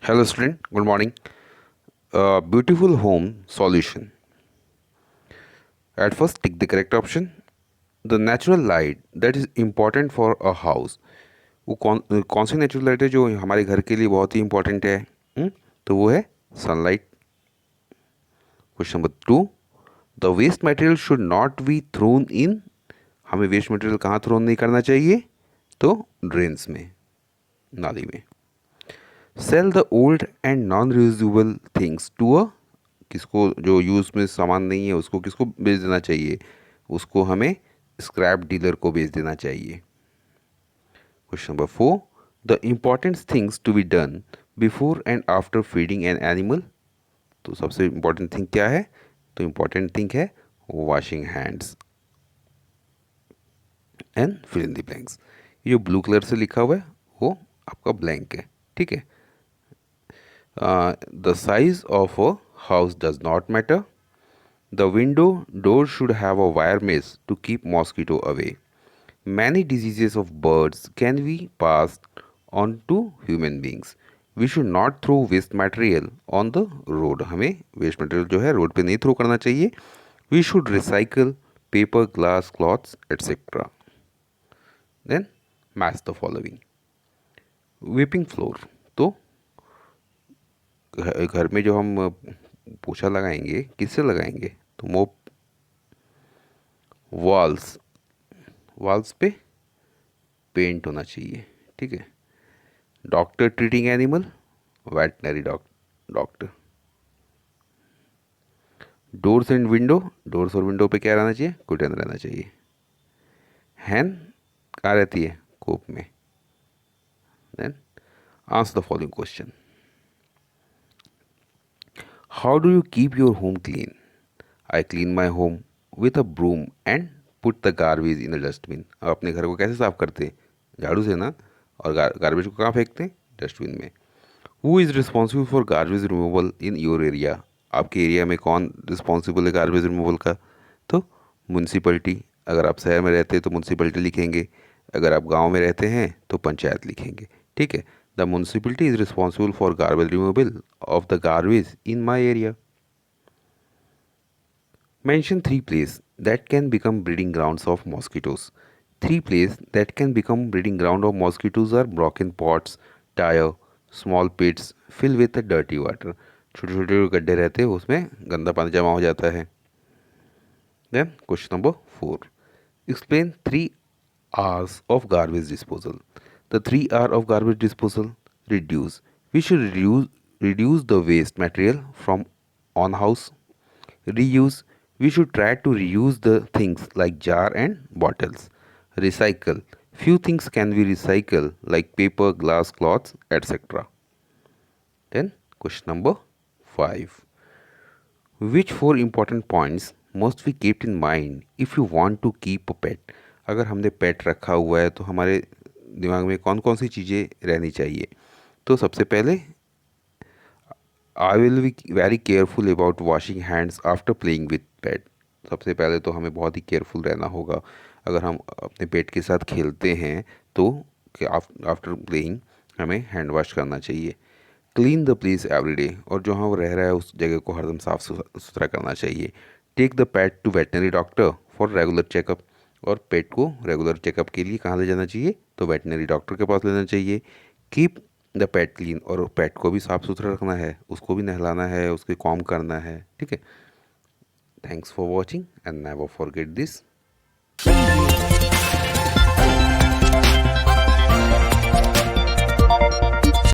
Hello, student. Good morning. Beautiful home solution. At first, tick the correct option. The natural light that is important for a house. वो कौन सी natural light है जो हमारे घर के लिए बहुत ही इंपॉर्टेंट है? तो वो है sunlight. Question number 2. The waste material should not be thrown in. हमें वेस्ट मटेरियल कहाँ थ्रोन नहीं करना चाहिए? तो ड्रेन्स में, नाली में. Sell the old and non reusable things to a. किसको, जो यूज़ में सामान नहीं है उसको किसको बेच देना चाहिए? उसको हमें स्क्रैप डीलर को बेच देना चाहिए. Question number 4. The important things to be done before and after feeding an animal. तो सबसे इम्पॉर्टेंट थिंग क्या है? तो इम्पॉर्टेंट थिंग है washing hands and fill in the blanks. ये जो ब्लू कलर से लिखा हुआ है वो आपका ब्लैंक है. ठीक है. The size of a house does not matter. The window door should have a wire mesh to keep mosquito away. Many diseases of birds can be passed on to human beings. We should not throw waste material on the road. हमें waste material जो है road पे नहीं throw करना चाहिए. We should recycle paper, glass, cloths, etc. Then match the following. Whipping floor. तो घर में जो हम पोछा लगाएंगे किससे लगाएंगे? तो मोप. वॉल्स, वॉल्स पे पेंट होना चाहिए. ठीक है. Doctor treating animal, veterinary doctor. Doors and window, doors और विंडो पे क्या रहना चाहिए? कुटन रहना चाहिए. हैन कहाँ रहती है? कोप में. Then answer the following question. How do you keep your home clean? I clean my home with a broom and put the garbage in the dustbin. अब अपने घर को कैसे साफ करते हैं? झाड़ू से ना. और गार्बेज को कहाँ फेंकते हैं? डस्टबिन में. Who is responsible for garbage removal in your area? आपके एरिया में कौन रिस्पॉन्सिबल है गार्बेज रिमूवल का? तो म्यूनसिपलिटी. अगर आप शहर में रहते हैं तो म्यूनसिपलिटी लिखेंगे. अगर आप गांव में रहते हैं तो पंचायत लिखेंगे. ठीक है. The municipality is responsible for garbage removal of the garbage in my area. Mention 3 places that can become breeding grounds of mosquitoes. 3 places that can become breeding ground of mosquitoes are broken pots, tire, small pits filled with the dirty water. छोटे छोटे गड्ढे रहते हैं उसमें गंदा पानी जमा हो जाता है. Then question number 4. Explain 3 R's of garbage disposal. The 3 R of garbage disposal. Reduce. We should reduce the waste material from on house. Reuse. We should try to reuse the things like jar and bottles. Recycle. Few things can be recycled like paper, glass, cloths, etc. Then question number 5. Which 4 important points must be kept in mind if you want to keep a pet? अगर हमने पेट रखा हुआ है तो हमारे दिमाग में कौन कौन सी चीज़ें रहनी चाहिए? तो सबसे पहले I will be very careful about washing hands after playing with pet. सबसे पहले तो हमें बहुत ही केयरफुल रहना होगा. अगर हम अपने पेट के साथ खेलते हैं तो आफ्टर प्लेइंग हमें हैंड वॉश करना चाहिए. Clean the place every day. और जहाँ वो रह रहा है उस जगह को हरदम साफ सुथरा करना चाहिए. Take the pet to veterinary doctor for regular checkup. और पेट को रेगुलर चेकअप के लिए कहाँ ले जाना चाहिए? तो वेटनरी डॉक्टर के पास लेना चाहिए. Keep the pet clean. और पेट को भी साफ़ सुथरा रखना है, उसको भी नहलाना है, उसके कॉम करना है. ठीक है. Thanks for watching and never forget this.